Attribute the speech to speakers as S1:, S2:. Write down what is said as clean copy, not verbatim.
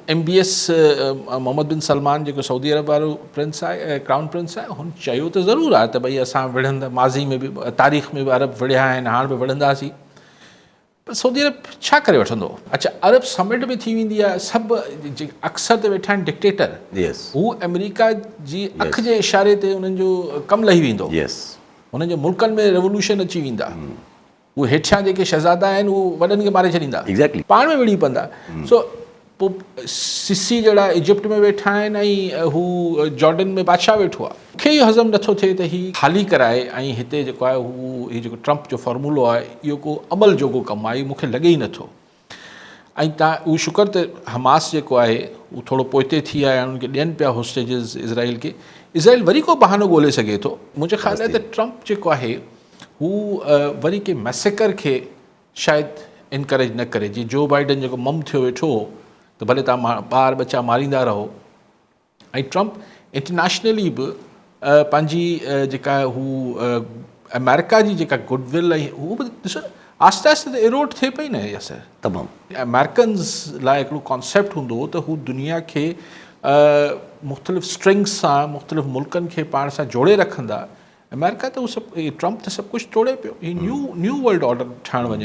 S1: MBS Mohammad बिन सलमान जेको Saudi अरब वारो Prince आहे, क्राउन प्रिंस आहे, हुन चयो त ज़रूरु आहे त भई असां विढ़ंदा, माज़ी में बि तारीख़ में बि अरब विढ़िया आहिनि, हाणे बि विढ़ंदासीं। पर सऊदी अरब छा करे वठंदो? अच्छा, अरब समिट बि थी वेंदी आहे, सभु जेके अक्सर ते वेठा आहिनि डिक्टेटर, हू अमेरिका जी अखि जे इशारे ते उन्हनि जो कमु लही वेंदो, हुननि जे मुल्कनि में रेवोल्यूशन अची वेंदा, उहे हेठियां जेके शहज़ादा आहिनि उहे वॾनि खे मारे छॾींदा, पाण में विढ़ी पवंदा। सो पोइ सिसी जहिड़ा इजिप्ट में वेठा आहिनि ऐं हू जॉर्डन में बादशाह वेठो आहे, मूंखे इहो हज़म नथो थिए त हीउ ख़ाली कराए ऐं हिते जेको आहे हू हीउ जेको ट्रंप जो फॉर्मूलो आहे इहो को अमल जोॻो कमु आहे, इहो मूंखे लॻे ई नथो। ऐं तव्हां उहो शुक्र त हमास जेको आहे उहो थोरो पोइते थी आया आहिनि, उनखे ॾियनि पिया होस्टेजिस इज़राइल खे, इज़राइल वरी को बहानो ॻोल्हे सघे थो। मुंहिंजे ख़्याल आहे त ट्रंप जेको आहे हू वरी के मैसेकर खे शायदि इनकरेज न करे, जीअं जो बाइडन जेको मम थियो वेठो हो त भले तव्हां ॿार बच्चा मारींदा रहो। ऐं ट्रंप इंटरनेशनली बि पंहिंजी जेका हू अमेरिका जी जेका गुडविल आहे हू बि ॾिसो आहिस्ते आहिस्ते त इरोड थिए पई न। असर तमामु अमेरिकन्स लाइ हिकिड़ो कॉन्सेप्ट हूंदो हो त हू दुनिया खे मुख़्तलिफ़ स्ट्रिंग्स सां मुख़्तलिफ़ मुल्कनि खे पाण सां जोड़े रखंदा। अमेरिका त उहो सभु, ट्रंप त सभु कुझु तोड़े पियो, ही न्यू वर्ल्ड ऑर्डर ठाहिणु वञे पियो।